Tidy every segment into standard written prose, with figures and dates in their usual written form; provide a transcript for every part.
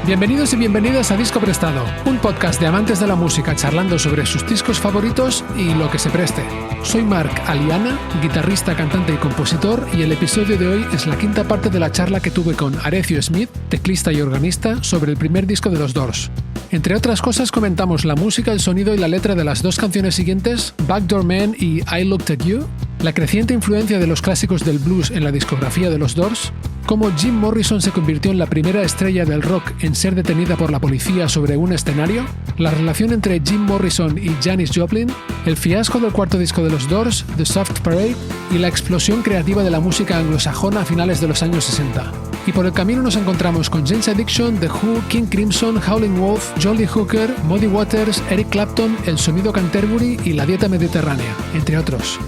Bienvenidos y bienvenidas a Disco Prestado, un podcast de amantes de la música charlando sobre sus discos favoritos y lo que se preste. Soy Marc Aliana, guitarrista, cantante y compositor, y el episodio de hoy es la quinta parte de la charla que tuve con Arecio Smith, teclista y organista, sobre el primer disco de los Doors. Entre otras cosas comentamos la música, el sonido y la letra de las dos canciones siguientes, Backdoor Man y I Looked at You, la creciente influencia de los clásicos del blues en la discografía de los Doors, cómo Jim Morrison se convirtió en la primera estrella del rock en ser detenida por la policía sobre un escenario, la relación entre Jim Morrison y Janis Joplin, el fiasco del cuarto disco de los Doors, The Soft Parade, y la explosión creativa de la música anglosajona a finales de los años 60. Y por el camino nos encontramos con Jane's Addiction, The Who, King Crimson, Howlin' Wolf, Jolly Hooker, Muddy Waters, Eric Clapton, El Sonido Canterbury y La Dieta Mediterránea, entre otros.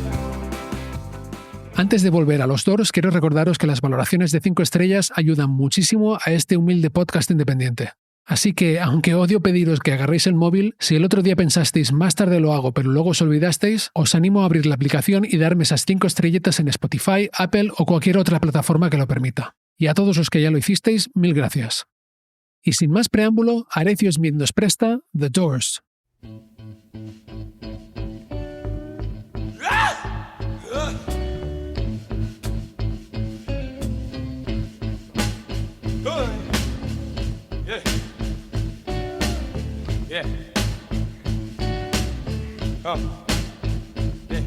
Antes de volver a los Doors, quiero recordaros que las valoraciones de 5 estrellas ayudan muchísimo a este humilde podcast independiente. Así que, aunque odio pediros que agarréis el móvil, si el otro día pensasteis más tarde lo hago pero luego os olvidasteis, os animo a abrir la aplicación y darme esas 5 estrellitas en Spotify, Apple o cualquier otra plataforma que lo permita. Y a todos los que ya lo hicisteis, mil gracias. Y sin más preámbulo, Arecio Smith nos presta The Doors. Yeah. Oh. Yeah.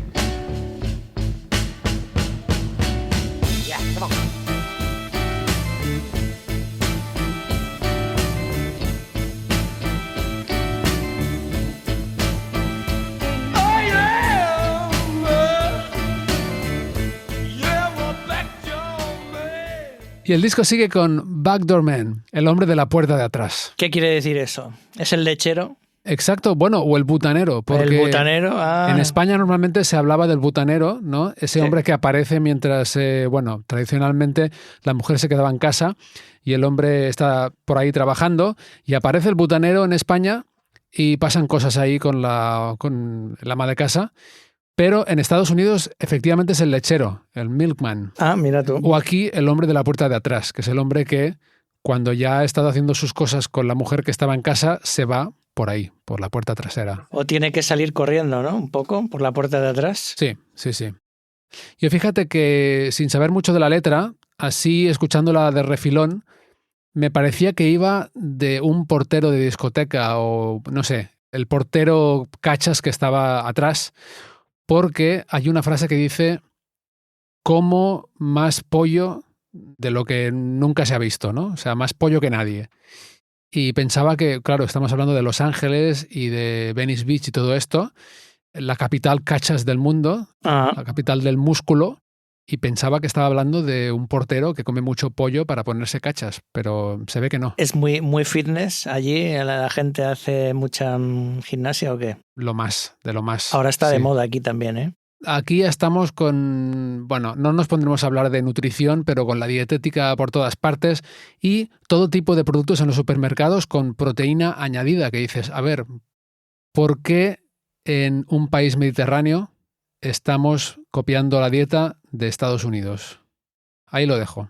Yeah, come on. Oh yeah. Yeah, we're back, John, man. Y el disco sigue con Backdoor Man, el hombre de la puerta de atrás. ¿Qué quiere decir eso? ¿Es el lechero? Exacto, bueno, o el butanero. Porque ¿El butanero? Ah. En España normalmente se hablaba del butanero, ¿no? Ese Sí. hombre que aparece mientras, tradicionalmente la mujer se quedaba en casa y el hombre está por ahí trabajando, y aparece el butanero en España y pasan cosas ahí con el ama de casa. Pero en Estados Unidos efectivamente es el lechero, el milkman. Ah, mira tú. O aquí el hombre de la puerta de atrás, que es el hombre que cuando ya ha estado haciendo sus cosas con la mujer que estaba en casa, se va por ahí, por la puerta trasera. O tiene que salir corriendo, ¿no? Un poco, por la puerta de atrás. Sí, sí, sí. Yo fíjate que sin saber mucho de la letra, así escuchándola de refilón, me parecía que iba de un portero de discoteca o, no sé, el portero cachas que estaba atrás, porque hay una frase que dice: como más pollo de lo que nunca se ha visto, ¿no? O sea, más pollo que nadie. Y pensaba que, claro, estamos hablando de Los Ángeles y de Venice Beach y todo esto, la capital cachas del mundo, Ah. la capital del músculo, y pensaba que estaba hablando de un portero que come mucho pollo para ponerse cachas, pero se ve que no. ¿Es muy fitness allí? ¿La gente hace mucha gimnasia o qué? Lo más, de lo más. Ahora está de Sí. moda aquí también, ¿eh? Aquí estamos con, bueno, no nos pondremos a hablar de nutrición, pero con la dietética por todas partes y todo tipo de productos en los supermercados con proteína añadida, que dices, a ver, ¿por qué en un país mediterráneo estamos copiando la dieta de Estados Unidos? Ahí lo dejo.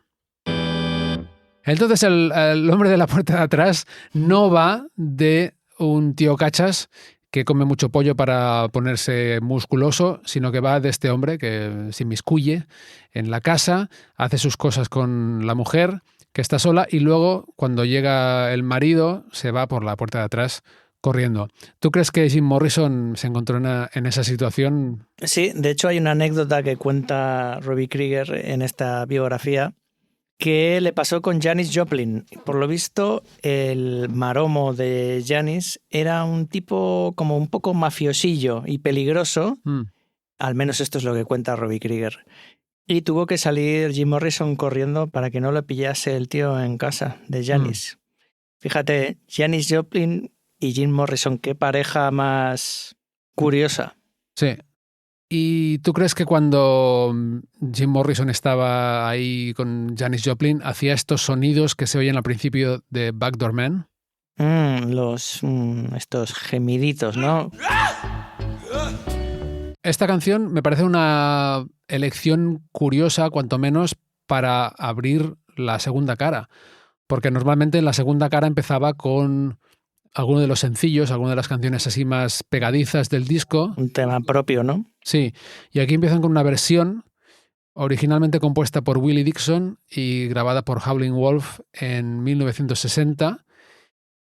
Entonces el hombre de la puerta de atrás no va de un tío cachas que come mucho pollo para ponerse musculoso, sino que va de este hombre que se inmiscuye en la casa, hace sus cosas con la mujer, que está sola, y luego, cuando llega el marido, se va por la puerta de atrás corriendo. ¿Tú crees que Jim Morrison se encontró en esa situación? Sí, de hecho hay una anécdota que cuenta Robbie Krieger en esta biografía que le pasó con Janis Joplin. Por lo visto, el maromo de Janis era un tipo como un poco mafiosillo y peligroso, al menos esto es lo que cuenta Robbie Krieger. Y tuvo que salir Jim Morrison corriendo para que no lo pillase el tío en casa de Janis. Fíjate, Janis Joplin y Jim Morrison, qué pareja más curiosa. Sí. ¿Y tú crees que cuando Jim Morrison estaba ahí con Janis Joplin hacía estos sonidos que se oyen al principio de Backdoor Man? Estos gemiditos, ¿no? Esta canción me parece una elección curiosa, cuanto menos, para abrir la segunda cara. Porque normalmente en la segunda cara empezaba con alguno de los sencillos, alguna de las canciones así más pegadizas del disco. Un tema propio, ¿no? Sí, y aquí empiezan con una versión originalmente compuesta por Willie Dixon y grabada por Howlin' Wolf en 1960.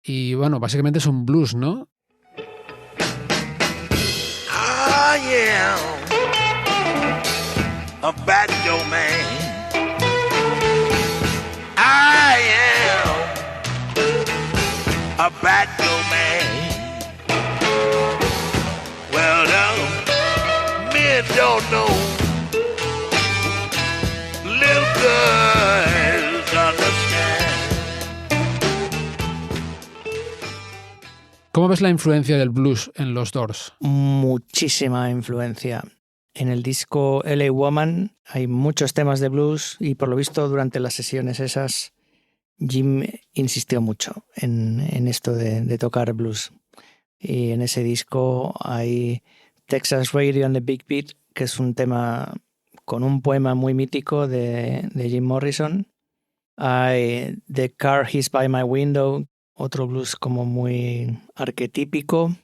Y bueno, básicamente es un blues, ¿no? I am a bad man. I am a bad man. Well, men don't know. Little girls understand. ¿Cómo ves la influencia del blues en los Doors? Muchísima influencia. En el disco LA Woman hay muchos temas de blues y por lo visto durante las sesiones esas Jim insistió mucho en esto de tocar blues. Y en ese disco hay Texas Radio and the Big Beat, que es un tema con un poema muy mítico de Jim Morrison. Hay The Car He's By My Window, otro blues como muy arquetípico.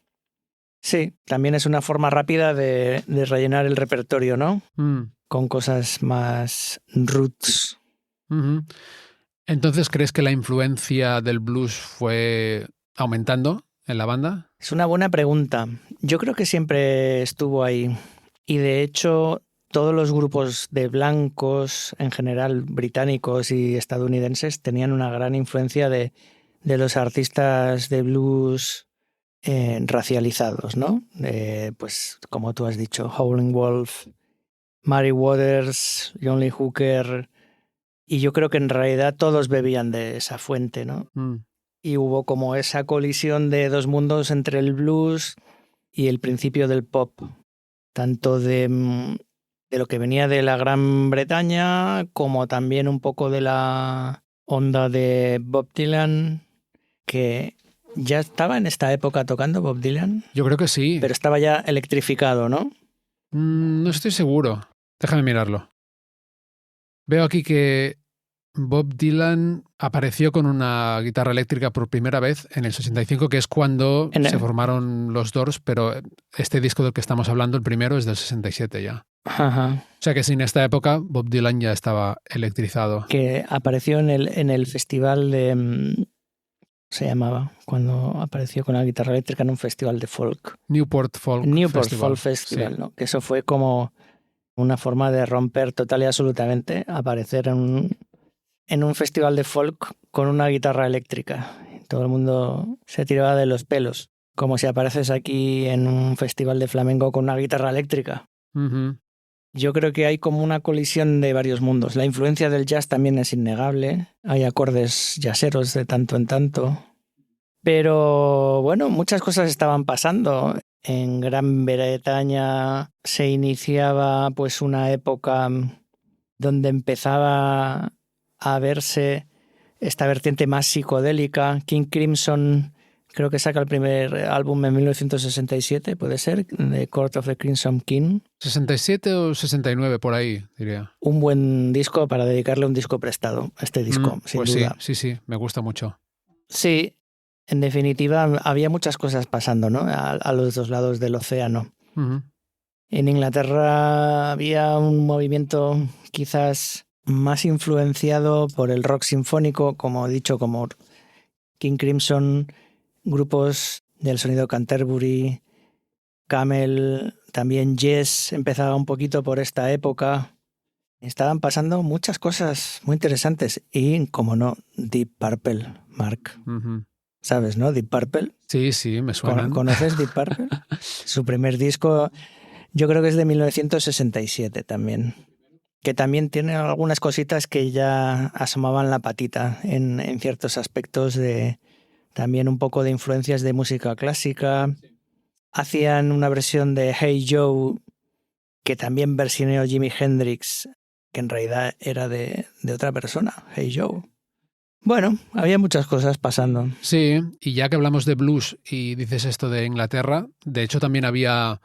Sí, también es una forma rápida de rellenar el repertorio, ¿no? Con cosas más roots. Uh-huh. Entonces, ¿crees que la influencia del blues fue aumentando en la banda? Es una buena pregunta. Yo creo que siempre estuvo ahí. Y de hecho, todos los grupos de blancos, en general británicos y estadounidenses, tenían una gran influencia de los artistas de blues racializados, ¿no? Pues como tú has dicho, Howlin' Wolf, Muddy Waters, John Lee Hooker, y yo creo que en realidad todos bebían de esa fuente, ¿no? Y hubo como esa colisión de dos mundos entre el blues y el principio del pop, tanto de lo que venía de la Gran Bretaña como también un poco de la onda de Bob Dylan, que ya estaba en esta época tocando Bob Dylan. Yo creo que sí. Pero estaba ya electrificado, ¿no? No estoy seguro. Déjame mirarlo. Veo aquí que Bob Dylan apareció con una guitarra eléctrica por primera vez en el 65, que es cuando se formaron los Doors, pero este disco del que estamos hablando, el primero, es del 67 ya. Ajá. O sea que sin esta época Bob Dylan ya estaba electrizado. Que apareció en el festival de... se llamaba, cuando apareció con la guitarra eléctrica en un festival de folk. Newport Folk Festival, sí. ¿no? Que eso fue como una forma de romper total y absolutamente, aparecer en un festival de folk con una guitarra eléctrica. Todo el mundo se tiraba de los pelos, como si apareces aquí en un festival de flamenco con una guitarra eléctrica. Uh-huh. Yo creo que hay como una colisión de varios mundos. La influencia del jazz también es innegable. Hay acordes jazzeros de tanto en tanto. Pero bueno, muchas cosas estaban pasando. En Gran Bretaña se iniciaba pues una época donde empezaba a verse esta vertiente más psicodélica. King Crimson creo que saca el primer álbum en 1967, puede ser, The Court of the Crimson King. 67 o 69, por ahí, diría. Un buen disco para dedicarle un disco prestado a este disco, sin pues duda. Sí, me gusta mucho. Sí, en definitiva había muchas cosas pasando, ¿no? A los dos lados del océano. Uh-huh. En Inglaterra había un movimiento quizás más influenciado por el rock sinfónico, como he dicho, como King Crimson, grupos del sonido Canterbury, Camel, también Yes empezaba un poquito por esta época. Estaban pasando muchas cosas muy interesantes y, como no, Deep Purple, Mark. Uh-huh. ¿Sabes, no? Deep Purple. Sí, me suenan. ¿Conoces Deep Purple? Su primer disco yo creo que es de 1967 también, que también tiene algunas cositas que ya asomaban la patita en ciertos aspectos de... También un poco de influencias de música clásica. Hacían una versión de Hey Joe que también versioneó Jimi Hendrix, que en realidad era de otra persona, Hey Joe. Bueno, había muchas cosas pasando. Sí, y ya que hablamos de blues y dices esto de Inglaterra, de hecho también había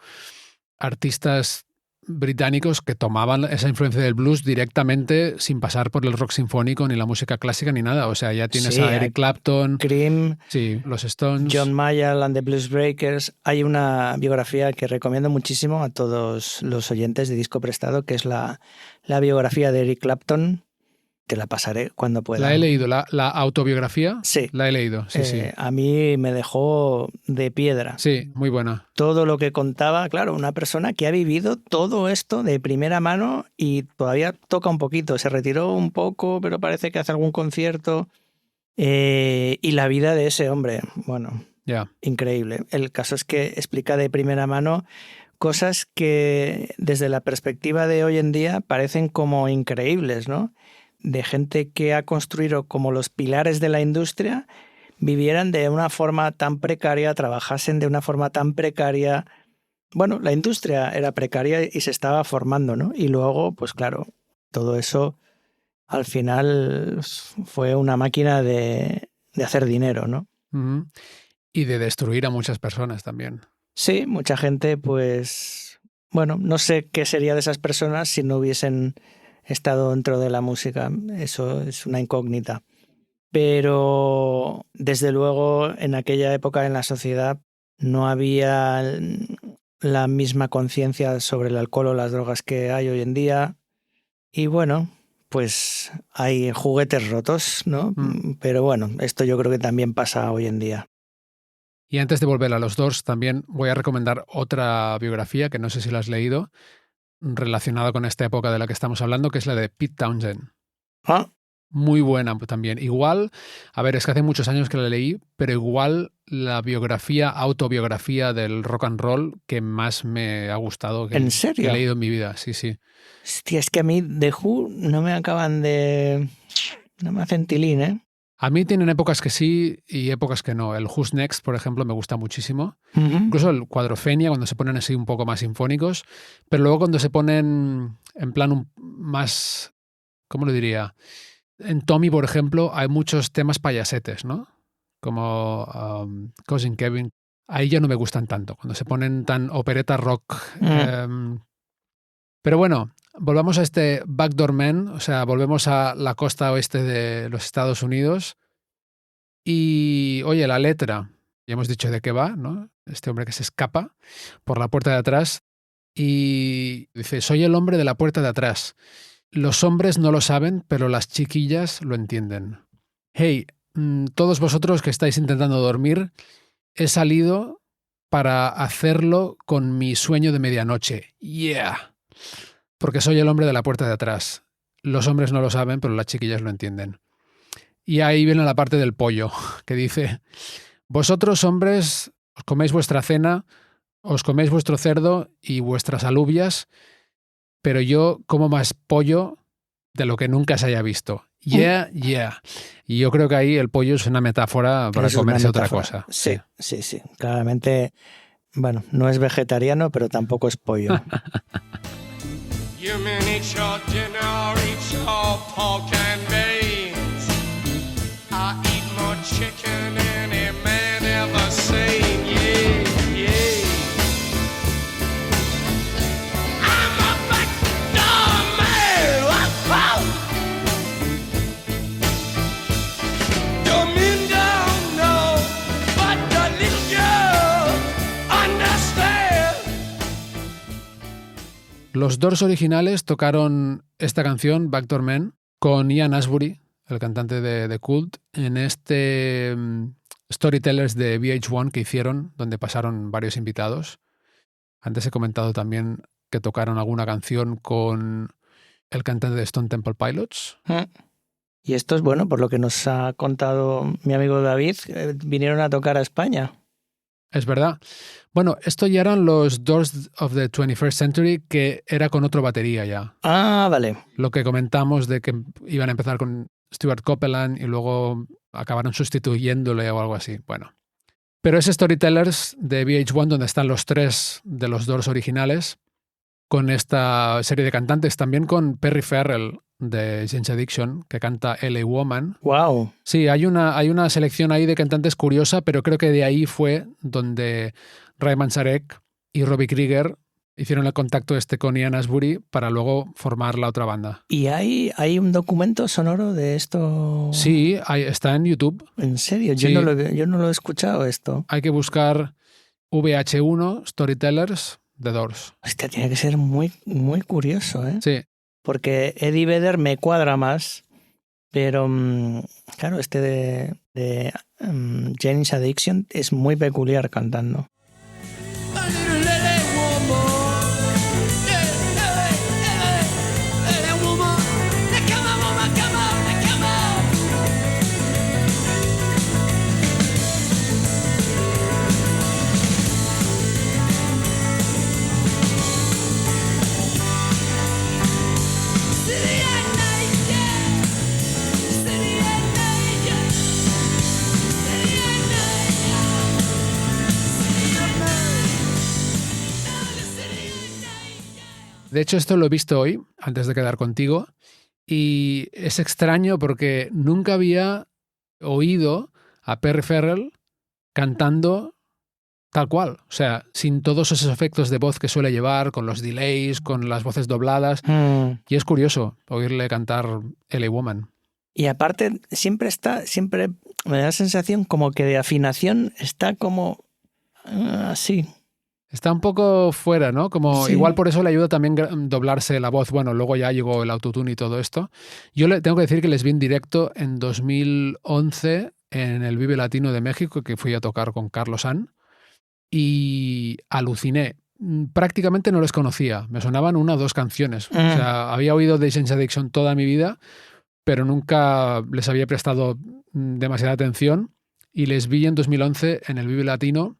artistas británicos que tomaban esa influencia del blues directamente sin pasar por el rock sinfónico ni la música clásica ni nada. O sea, ya tienes Sí, a Eric Clapton, Cream, sí, los Stones. John Mayall and the Blues Breakers. Hay una biografía que recomiendo muchísimo a todos los oyentes de Disco Prestado, que es la biografía de Eric Clapton. Te la pasaré cuando pueda. La he leído, la autobiografía. Sí. La he leído, sí, sí. A mí me dejó de piedra. Sí, muy buena. Todo lo que contaba, claro, una persona que ha vivido todo esto de primera mano y todavía toca un poquito. Se retiró un poco, pero parece que hace algún concierto. Y la vida de ese hombre, bueno, increíble. El caso es que explica de primera mano cosas que desde la perspectiva de hoy en día parecen como increíbles, ¿no? De gente que ha construido como los pilares de la industria, vivieran de una forma tan precaria, trabajasen de una forma tan precaria. Bueno, la industria era precaria y se estaba formando, ¿no? Y luego, pues claro, todo eso al final fue una máquina de hacer dinero, ¿no? Uh-huh. Y de destruir a muchas personas también. Sí, mucha gente, pues, bueno, no sé qué sería de esas personas si no hubiesen estado dentro de la música. Eso es una incógnita. Pero, desde luego, en aquella época en la sociedad no había la misma conciencia sobre el alcohol o las drogas que hay hoy en día. Y bueno, pues hay juguetes rotos, ¿no? Pero bueno, esto yo creo que también pasa hoy en día. Y antes de volver a los Doors, también voy a recomendar otra biografía, que no sé si la has leído, relacionada con esta época de la que estamos hablando, que es la de Pete Townshend. ¿Ah? Muy buena también. Igual, a ver, es que hace muchos años que la leí, pero igual la autobiografía del rock and roll que más me ha gustado. ¿En serio? Que he leído en mi vida, sí, sí. Hostia, es que a mí The Who no me hacen tilín, ¿eh? A mí tienen épocas que sí y épocas que no. El Who's Next, por ejemplo, me gusta muchísimo. Uh-huh. Incluso el Cuadrofenia, cuando se ponen así un poco más sinfónicos. Pero luego cuando se ponen en plan más, ¿cómo lo diría? En Tommy, por ejemplo, hay muchos temas payasetes, ¿no? Como Cousin Kevin. Ahí ya no me gustan tanto, cuando se ponen tan opereta rock. Pero bueno, volvamos a este Backdoor Man, o sea, volvemos a la costa oeste de los Estados Unidos. Y, oye, la letra, ya hemos dicho de qué va, ¿no? Este hombre que se escapa por la puerta de atrás y dice, soy el hombre de la puerta de atrás. Los hombres no lo saben, pero las chiquillas lo entienden. Hey, todos vosotros que estáis intentando dormir, he salido para hacerlo con mi sueño de medianoche. Yeah. Porque soy el hombre de la puerta de atrás. Los hombres no lo saben, pero las chiquillas lo entienden. Y ahí viene la parte del pollo, que dice, vosotros hombres os coméis vuestra cena, os coméis vuestro cerdo y vuestras alubias, pero yo como más pollo de lo que nunca se haya visto. Yeah, yeah. Y yo creo que ahí el pollo es una metáfora para comerse otra cosa. Sí. Claramente, bueno, no es vegetariano, pero tampoco es pollo. You mean eat your dinner, eat your pork and beans. I eat more chicken than any man ever seen. Yeah, yeah. I'm a backdoor man. Wow. The men don't know, but the little girl understands. Los Doors originales tocaron esta canción, Backdoor Man, con Ian Astbury, el cantante de Cult, en este Storytellers de VH1 que hicieron, donde pasaron varios invitados. Antes he comentado también que tocaron alguna canción con el cantante de Stone Temple Pilots. Y esto es bueno, por lo que nos ha contado mi amigo David, vinieron a tocar a España. Es verdad. Bueno, esto ya eran los Doors of the 21st Century, que era con otro batería ya. Ah, vale. Lo que comentamos de que iban a empezar con Stuart Copeland y luego acabaron sustituyéndole o algo así. Bueno. Pero es Storytellers de VH1 donde están los tres de los Doors originales con esta serie de cantantes, también con Perry Farrell de Jane's Addiction, que canta LA Woman. Wow. Sí, hay una selección ahí de cantantes curiosa, pero creo que de ahí fue donde Ray Manzarek y Robbie Krieger hicieron el contacto con Ian Astbury para luego formar la otra banda. ¿Y hay un documento sonoro de esto? Sí, está en YouTube. ¿En serio? Yo Sí. no lo he escuchado esto. Hay que buscar VH1 Storytellers The Doors. Hostia, tiene que ser muy, muy curioso, ¿eh? Sí, Porque Eddie Vedder me cuadra más, pero claro, de Janis Addiction es muy peculiar cantando. de hecho esto lo he visto hoy, antes de quedar contigo, y es extraño porque nunca había oído a Perry Farrell cantando tal cual, o sea, sin todos esos efectos de voz que suele llevar, con los delays, con las voces dobladas, y es curioso oírle cantar LA Woman. Y aparte, siempre me da la sensación como que de afinación está como así. Está un poco fuera, ¿no? Como Sí. igual por eso le ayuda también doblarse la voz. Bueno, luego ya llegó el autotune y todo esto. Yo le tengo que decir que les vi en directo en 2011 en el Vive Latino de México, que fui a tocar con Carlos San, y aluciné. Prácticamente no les conocía. Me sonaban 1 o 2 canciones. O sea, había oído de Janis Addiction toda mi vida, pero nunca les había prestado demasiada atención, y les vi en 2011 en el Vive Latino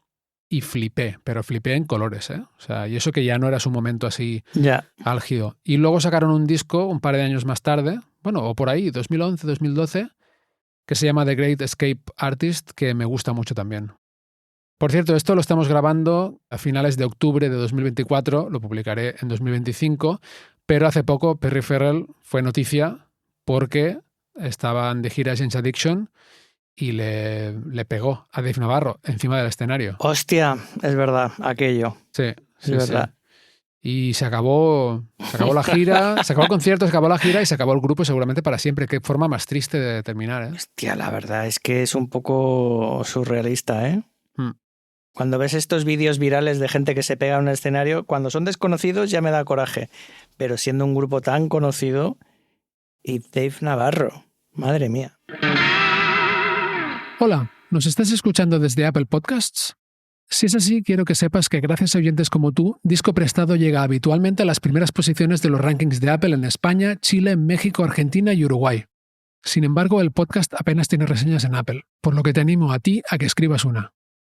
y flipé, pero flipé en colores, ¿eh? O sea, y eso que ya no era su momento así Ya. álgido. Y luego sacaron un disco un par de años más tarde, bueno, o por ahí, 2011, 2012, que se llama The Great Escape Artist, que me gusta mucho también. Por cierto, esto lo estamos grabando a finales de octubre de 2024, lo publicaré en 2025, pero hace poco Perry Farrell fue noticia porque estaban de gira Janis Addiction y le pegó a Dave Navarro encima del escenario. Hostia, es verdad, aquello. Sí, sí, verdad. Sí. Y se acabó la gira, se acabó el concierto, se acabó la gira y se acabó el grupo seguramente para siempre. Qué forma más triste de terminar, ¿eh? Hostia, la verdad es que es un poco surrealista, ¿eh? Cuando ves estos vídeos virales de gente que se pega a un escenario, cuando son desconocidos ya me da coraje. Pero siendo un grupo tan conocido, y Dave Navarro, madre mía. Hola, ¿nos estás escuchando desde Apple Podcasts? Si es así, quiero que sepas que gracias a oyentes como tú, Disco Prestado llega habitualmente a las primeras posiciones de los rankings de Apple en España, Chile, México, Argentina y Uruguay. Sin embargo, el podcast apenas tiene reseñas en Apple, por lo que te animo a ti a que escribas una.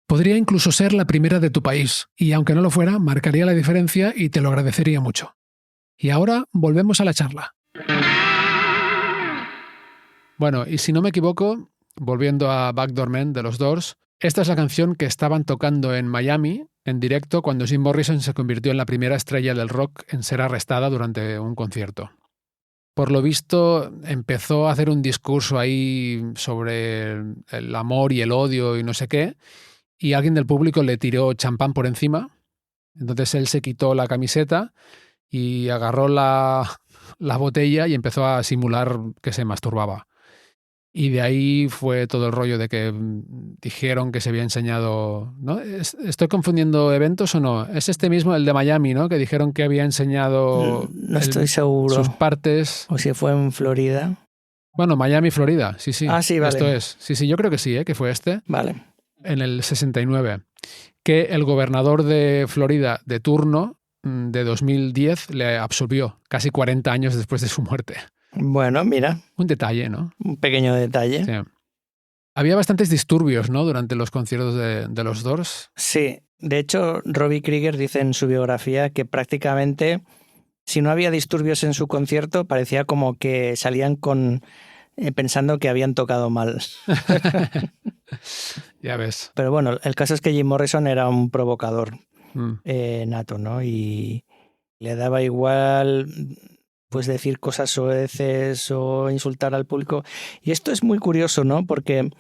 Podría incluso ser la primera de tu país, y aunque no lo fuera, marcaría la diferencia y te lo agradecería mucho. Y ahora volvemos a la charla. Bueno, y si no me equivoco, volviendo a Backdoor Man de los Doors, esta es la canción que estaban tocando en Miami en directo cuando Jim Morrison se convirtió en la primera estrella del rock en ser arrestada durante un concierto. Por lo visto, empezó a hacer un discurso ahí sobre el amor y el odio y no sé qué, y alguien del público le tiró champán por encima. Entonces él se quitó la camiseta y agarró la botella y empezó a simular que se masturbaba. Y de ahí fue todo el rollo de que dijeron que se había enseñado, ¿no? ¿Estoy confundiendo eventos o no? Es este mismo, el de Miami, ¿no? Que dijeron que había enseñado No estoy seguro. sus partes. O si fue en Florida. Bueno, Miami, Florida, sí. Ah, sí, vale. Esto es. Sí, yo creo que sí, que fue este. Vale. En el 69. Que el gobernador de Florida de turno, de 2010, le absolvió casi 40 años después de su muerte. Bueno, mira. Un detalle, ¿no? Un pequeño detalle. Sí. Había bastantes disturbios, ¿no? Durante los conciertos de los Doors. Sí. De hecho, Robbie Krieger dice en su biografía que prácticamente, si no había disturbios en su concierto, parecía como que salían pensando que habían tocado mal. Ya ves. Pero bueno, el caso es que Jim Morrison era un provocador nato, ¿no? Y le daba igual pues decir cosas soeces o insultar al público. Y esto es muy curioso, ¿no? Porque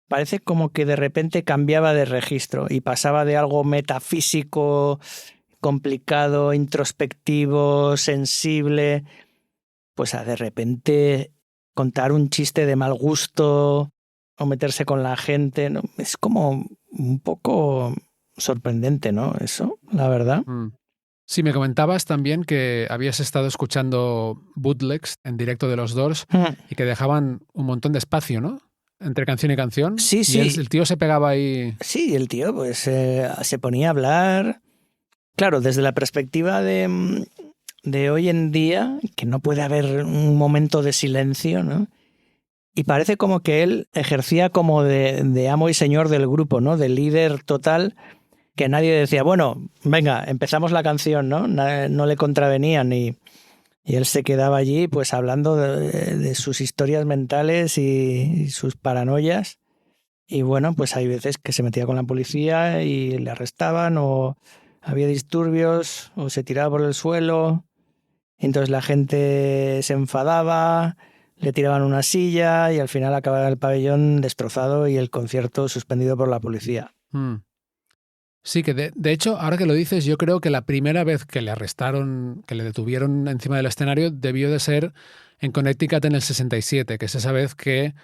parece como que de repente cambiaba de registro y pasaba de algo metafísico complicado, introspectivo, sensible, pues a de repente contar un chiste de mal gusto o meterse con la gente, ¿no? Es como un poco sorprendente, ¿no? Eso, la verdad. Sí, me comentabas también que habías estado escuchando bootlegs en directo de los Doors y que dejaban un montón de espacio, ¿no? Entre canción y canción. Sí, y sí. El tío se pegaba ahí. Sí, el tío pues se ponía a hablar. Claro, desde la perspectiva de hoy en día, que no puede haber un momento de silencio, ¿no? Y parece como que él ejercía como de amo y señor del grupo, ¿no? De líder total, que nadie decía, bueno, venga, empezamos la canción, ¿no? No le contravenían y él se quedaba allí pues hablando de sus historias mentales y sus paranoias. Y bueno, pues hay veces que se metía con la policía y le arrestaban o había disturbios o se tiraba por el suelo. Entonces la gente se enfadaba, le tiraban una silla y al final acababa el pabellón destrozado y el concierto suspendido por la policía. Sí, que de hecho, ahora que lo dices, yo creo que la primera vez que le arrestaron, que le detuvieron encima del escenario, debió de ser en Connecticut en el 67, que es esa vez que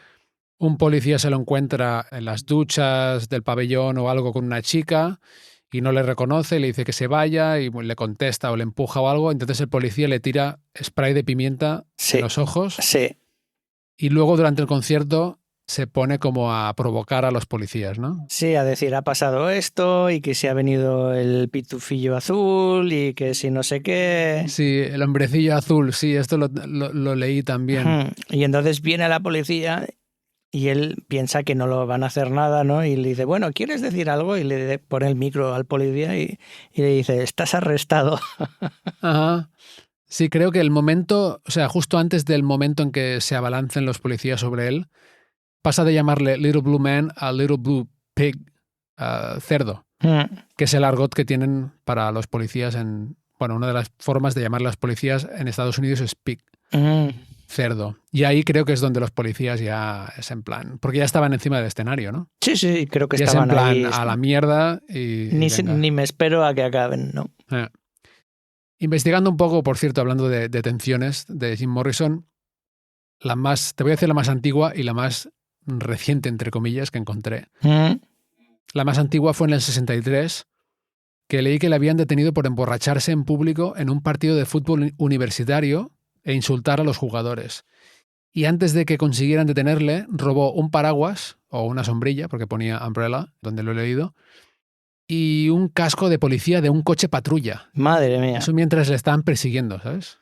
un policía se lo encuentra en las duchas del pabellón o algo con una chica y no le reconoce, le dice que se vaya y le contesta o le empuja o algo, entonces el policía le tira spray de pimienta en los ojos. Sí. Y luego durante el concierto se pone como a provocar a los policías, ¿no? Sí, a decir, ha pasado esto y que se ha venido el pitufillo azul y que si no sé qué. Sí, el hombrecillo azul, sí, esto lo leí también. Y entonces viene la policía y él piensa que no lo van a hacer nada, ¿no? Y le dice, bueno, ¿quieres decir algo? Y le pone el micro al policía y le dice, estás arrestado. Ajá. Sí, creo que el momento, o sea, justo antes del momento en que se abalancen los policías sobre él, pasa de llamarle Little Blue Man a Little Blue Pig, cerdo, que es el argot que tienen para los policías en... Bueno, una de las formas de llamar a los policías en Estados Unidos es pig, cerdo. Y ahí creo que es donde los policías ya es en plan... Porque ya estaban encima del escenario, ¿no? Sí, creo que ya estaban es en plan ahí. A la mierda y ni me espero a que acaben, ¿no? Investigando un poco, por cierto, hablando de detenciones de Jim Morrison, te voy a decir la más antigua y la más reciente, entre comillas, que encontré. La más antigua fue en el 63, que leí que le habían detenido por emborracharse en público en un partido de fútbol universitario e insultar a los jugadores. Y antes de que consiguieran detenerle, robó un paraguas o una sombrilla, porque ponía umbrella, donde lo he leído, y un casco de policía de un coche patrulla. Madre mía. Eso mientras le estaban persiguiendo, ¿sabes?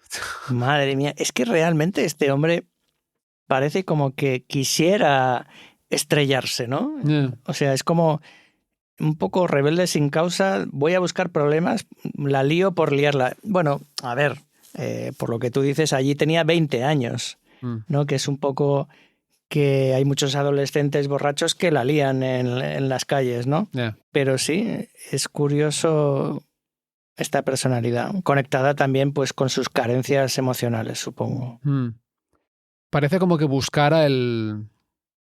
Madre mía. Es que realmente este hombre parece como que quisiera estrellarse, ¿no? O sea, es como un poco rebelde sin causa. Voy a buscar problemas, la lío por liarla. Bueno, a ver, por lo que tú dices, allí tenía 20 años, ¿no? Que es un poco... que hay muchos adolescentes borrachos que la lían en las calles, ¿no? Pero sí, es curioso esta personalidad, conectada también pues con sus carencias emocionales, supongo. Parece como que buscara el...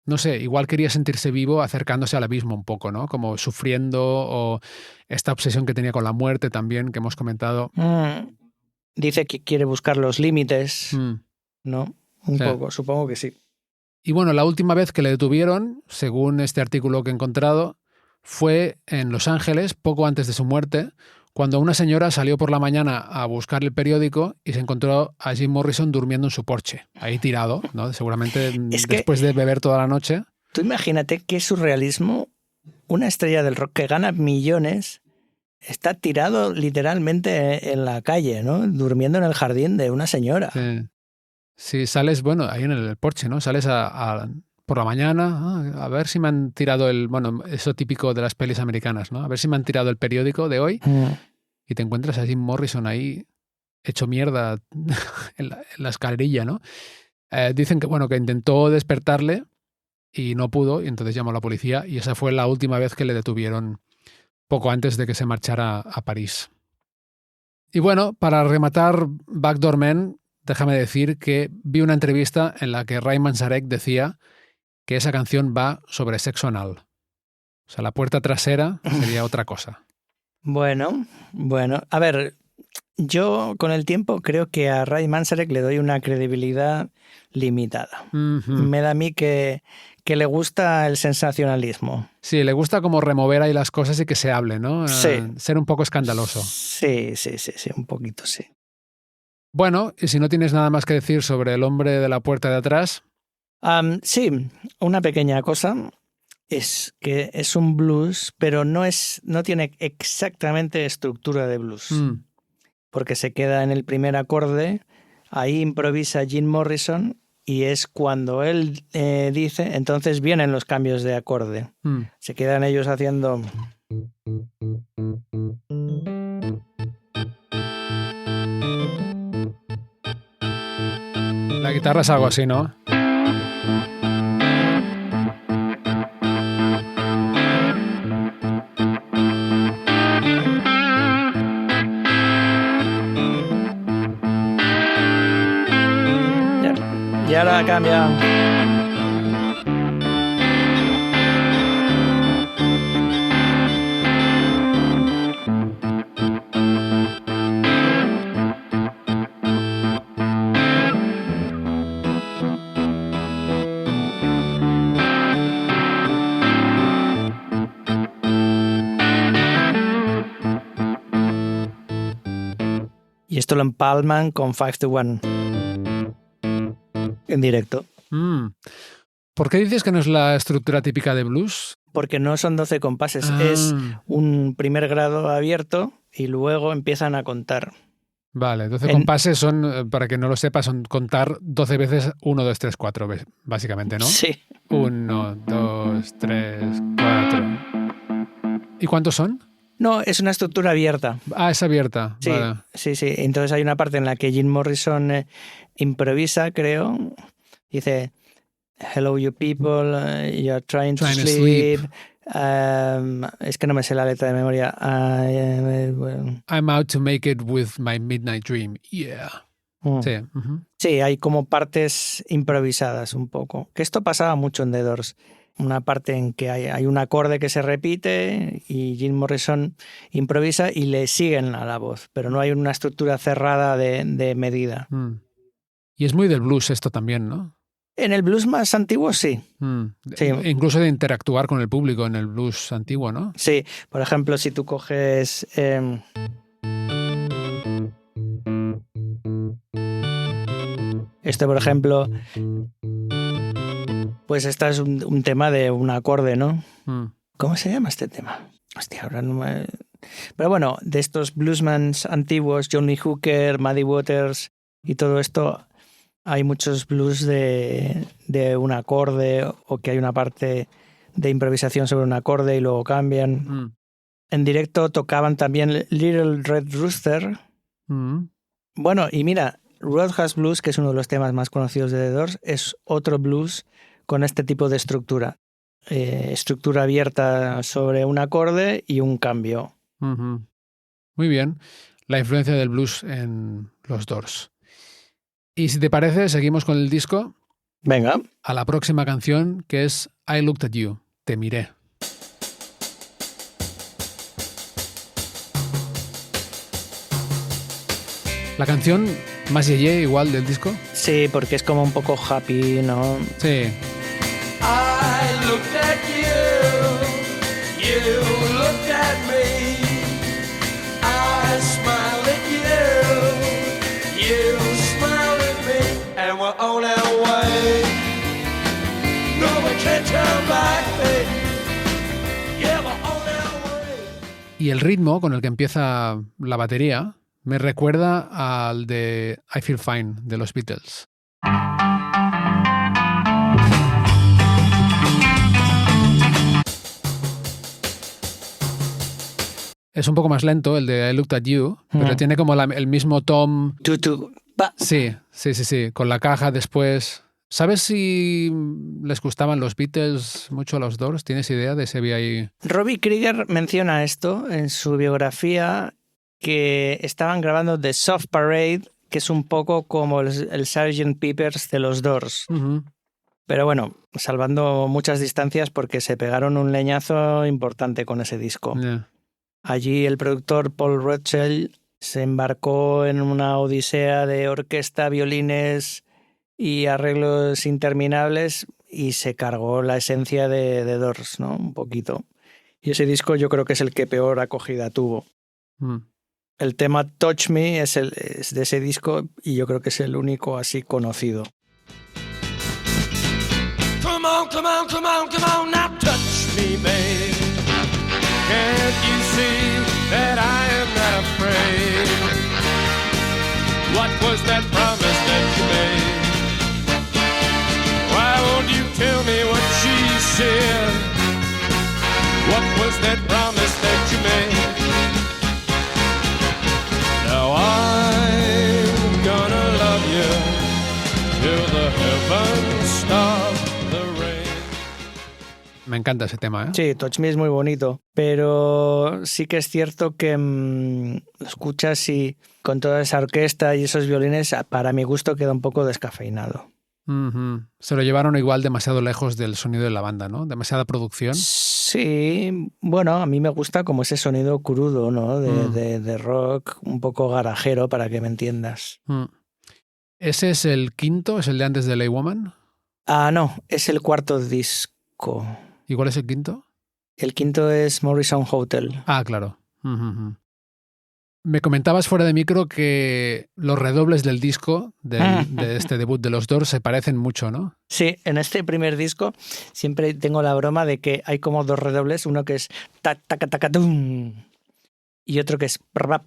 No sé, igual quería sentirse vivo acercándose al abismo un poco, ¿no? Como sufriendo, o esta obsesión que tenía con la muerte también, que hemos comentado. Dice que quiere buscar los límites, ¿no? Un poco, supongo que sí. Y bueno, la última vez que le detuvieron, según este artículo que he encontrado, fue en Los Ángeles, poco antes de su muerte, cuando una señora salió por la mañana a buscar el periódico y se encontró a Jim Morrison durmiendo en su porche, ahí tirado, ¿no? Seguramente después de beber toda la noche. Tú imagínate qué surrealismo, una estrella del rock que gana millones está tirado literalmente en la calle, ¿no? Durmiendo en el jardín de una señora. Sí, sales, bueno, ahí en el porche, ¿no? Sales por la mañana, a ver si me han tirado bueno, eso típico de las pelis americanas, ¿no? A ver si me han tirado el periódico de hoy y te encuentras a Jim Morrison ahí hecho mierda en la escalerilla, ¿no? Dicen que, bueno, que intentó despertarle y no pudo, y entonces llamó a la policía, y esa fue la última vez que le detuvieron poco antes de que se marchara a París. Y bueno, para rematar Backdoor Man, déjame decir que vi una entrevista en la que Ray Manzarek decía que esa canción va sobre sexo anal. O sea, la puerta trasera sería otra cosa. Bueno. A ver, yo con el tiempo creo que a Ray Manzarek le doy una credibilidad limitada. Ujú. Me da a mí que le gusta el sensacionalismo. Sí, le gusta como remover ahí las cosas y que se hable, ¿no? Sí. Ser un poco escandaloso. Sí, un poquito sí. Bueno, y si no tienes nada más que decir sobre El hombre de la puerta de atrás, Sí, una pequeña cosa es que es un blues, pero no tiene exactamente estructura de blues, porque se queda en el primer acorde, ahí improvisa Jim Morrison y es cuando él dice, entonces vienen los cambios de acorde. Se quedan ellos haciendo... la guitarra es algo así, ¿no? Y ahora cambia... Y esto lo empalman con 5-1 en directo. ¿Por qué dices que no es la estructura típica de blues? Porque no son 12 compases, es un primer grado abierto y luego empiezan a contar. Vale, 12 compases son, para que no lo sepa, son contar 12 veces 1, 2, 3, 4, básicamente, ¿no? Sí. 1, 2, 3, 4. ¿Y cuántos son? No, es una estructura abierta. Ah, es abierta. Sí, vale. sí. Entonces hay una parte en la que Jim Morrison improvisa, creo. Dice, hello you people, you're trying to sleep. Es que no me sé la letra de memoria. I'm out to make it with my midnight dream. Yeah. Sí. Sí, hay como partes improvisadas un poco. Que esto pasaba mucho en The Doors. Una parte en que hay un acorde que se repite y Jim Morrison improvisa y le siguen a la voz, pero no hay una estructura cerrada de medida. Y es muy del blues esto también, ¿no? En el blues más antiguo, sí. Sí. Incluso de interactuar con el público en el blues antiguo, ¿no? Sí, por ejemplo, si tú coges... esto, por ejemplo... Pues este es un tema de un acorde, ¿no? ¿Cómo se llama este tema? Hostia, ahora no me... Pero bueno, de estos bluesmans antiguos, Johnny Hooker, Muddy Waters y todo esto, hay muchos blues de un acorde o que hay una parte de improvisación sobre un acorde y luego cambian. En directo tocaban también Little Red Rooster. Bueno, y mira, Roadhouse Blues, que es uno de los temas más conocidos de The Doors, es otro blues con este tipo de estructura. Estructura abierta sobre un acorde y un cambio. Muy bien. La influencia del blues en los Doors. Y si te parece, seguimos con el disco. Venga. A la próxima canción, que es I Looked at You. Te miré. La canción más yeye igual del disco. Sí, porque es como un poco happy, ¿no? Sí. I looked at you, you looked at me. I smiled at you, you smiled at me, and we're on our way. No, we can't turn back, babe. Yeah, we're on our way. Y el ritmo con el que empieza la batería me recuerda al de I Feel Fine de los Beatles. Es un poco más lento el de I Looked at You, pero tiene como el mismo tom. Sí, con la caja después. ¿Sabes si les gustaban los Beatles mucho a los Doors? ¿Tienes idea de si había ahí? Robbie Krieger menciona esto en su biografía, que estaban grabando The Soft Parade, que es un poco como el Sgt. Pepper's de los Doors. Pero bueno, salvando muchas distancias porque se pegaron un leñazo importante con ese disco. Yeah. Allí el productor Paul Rothschild se embarcó en una odisea de orquesta, violines y arreglos interminables y se cargó la esencia de Doors, ¿no? Un poquito. Y ese disco yo creo que es el que peor acogida tuvo. El tema Touch Me es de ese disco y yo creo que es el único así conocido. Come on, come on, come on, come on, now touch me, babe. Can't you see that I am not afraid? What was that promise that you made? Why won't you tell me what she said? What was that promise that you made? Now I'm gonna love you till the heavens stop the rain. Me encanta ese tema, ¿eh? Sí, Touch Me es muy bonito, pero sí que es cierto que lo escuchas y con toda esa orquesta y esos violines, para mi gusto queda un poco descafeinado. Se lo llevaron igual demasiado lejos del sonido de la banda, ¿no? Demasiada producción. Sí, bueno, a mí me gusta como ese sonido crudo, ¿no? De rock, un poco garajero, para que me entiendas. ¿Ese es el quinto? ¿Es el de antes de Laywoman? Ah, no, es el cuarto disco. ¿Y cuál es el quinto? El quinto es Morrison Hotel. Ah, claro. Me comentabas fuera de micro que los redobles del disco, de este debut de los Doors, se parecen mucho, ¿no? Sí, en este primer disco siempre tengo la broma de que hay como dos redobles, uno que es ta-ta-ta-ta-tum y otro que es rap.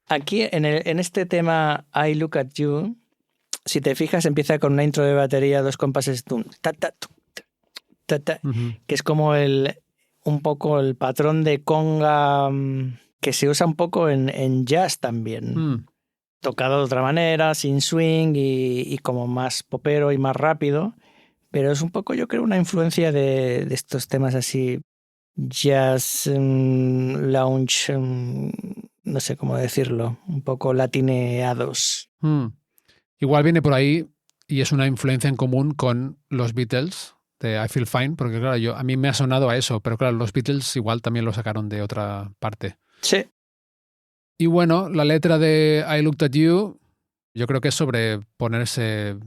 Aquí en este tema I Look At You, si te fijas, empieza con una intro de batería, dos compases, tum, ta-ta, que es como un poco el patrón de conga que se usa un poco en jazz también. Tocado de otra manera, sin swing y como más popero y más rápido. Pero es un poco, yo creo, una influencia de estos temas así, jazz, lounge, no sé cómo decirlo, un poco latineados. Igual viene por ahí y es una influencia en común con los Beatles de I Feel Fine, porque claro, a mí me ha sonado a eso, pero claro, los Beatles igual también lo sacaron de otra parte. Sí. Y bueno, la letra de I Looked At You, yo creo que es sobre ponerse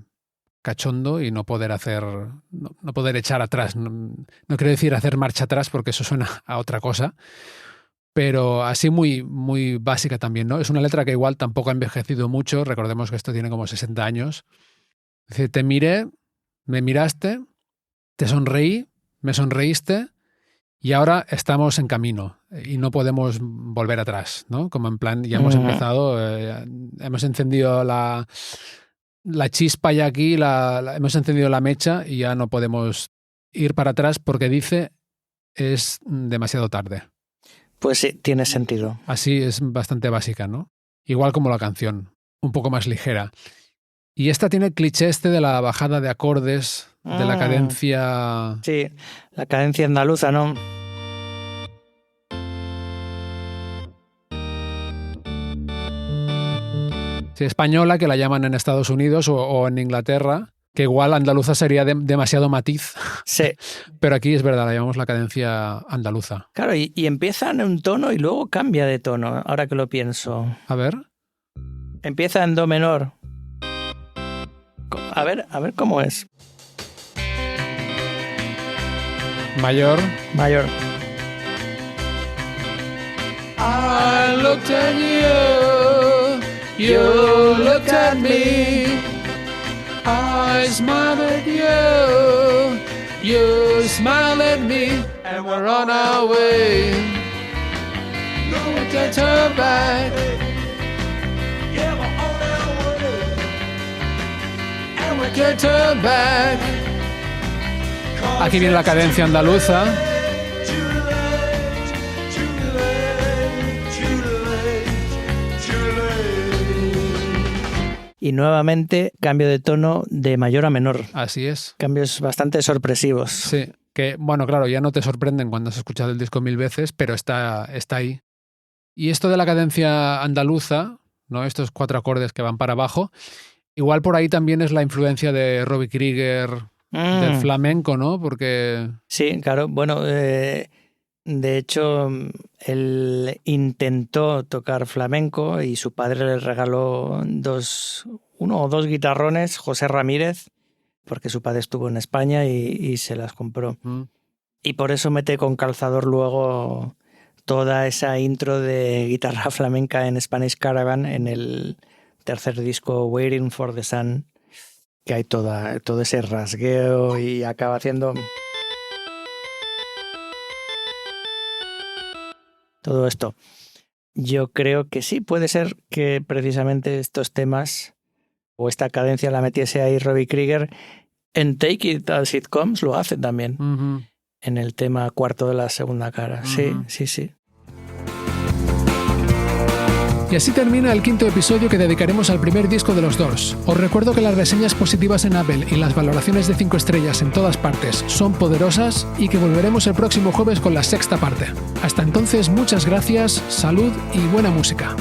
cachondo y no poder echar atrás. No quiero decir hacer marcha atrás porque eso suena a otra cosa, pero así muy, muy básica también, ¿no? Es una letra que igual tampoco ha envejecido mucho. Recordemos que esto tiene como 60 años. Dice, te miré, me miraste, te sonreí, me sonreíste y ahora estamos en camino y no podemos volver atrás, ¿no? Como en plan, ya hemos empezado, hemos encendido la chispa ya aquí, hemos encendido la mecha y ya no podemos ir para atrás porque dice es demasiado tarde. Pues sí, tiene sentido. Así es bastante básica, ¿no? Igual como la canción, un poco más ligera. Y esta tiene el cliché de la bajada de acordes, de la cadencia... Sí, la cadencia andaluza, ¿no? Sí, española, que la llaman en Estados Unidos o en Inglaterra, que igual andaluza sería demasiado matiz. Sí. Pero aquí es verdad, la llamamos la cadencia andaluza. Claro, y empieza en un tono y luego cambia de tono, ahora que lo pienso. A ver. Empieza en do menor. A ver cómo es. Mayor. Mayor. I looked at you, you looked at me. I smiled at you, you smiled at me, and we're on our way. We can't turn back. Yeah, we're on our way. And we can't turn back. Aquí viene la cadencia andaluza. Y nuevamente cambio de tono de mayor a menor. Así es. Cambios bastante sorpresivos. Sí, que bueno, claro, ya no te sorprenden cuando has escuchado el disco 1000 veces, pero está ahí. Y esto de la cadencia andaluza, ¿no? Estos 4 acordes que van para abajo, igual por ahí también es la influencia de Robbie Krieger, del flamenco, ¿no? Porque... Sí, claro. Bueno, De hecho, él intentó tocar flamenco y su padre le regaló uno o dos guitarrones, José Ramírez, porque su padre estuvo en España y se las compró. Y por eso mete con calzador luego toda esa intro de guitarra flamenca en Spanish Caravan en el tercer disco Waiting for the Sun, que hay todo ese rasgueo y acaba haciendo todo esto. Yo creo que sí, puede ser que precisamente estos temas o esta cadencia la metiese ahí Robbie Krieger. En Take It As It Comes lo hace también. En el tema cuarto de la segunda cara. Sí. Y así termina el 5º episodio que dedicaremos al primer disco de los Doors. Os recuerdo que las reseñas positivas en Apple y las valoraciones de 5 estrellas en todas partes son poderosas y que volveremos el próximo jueves con la 6ª parte. Hasta entonces, muchas gracias, salud y buena música.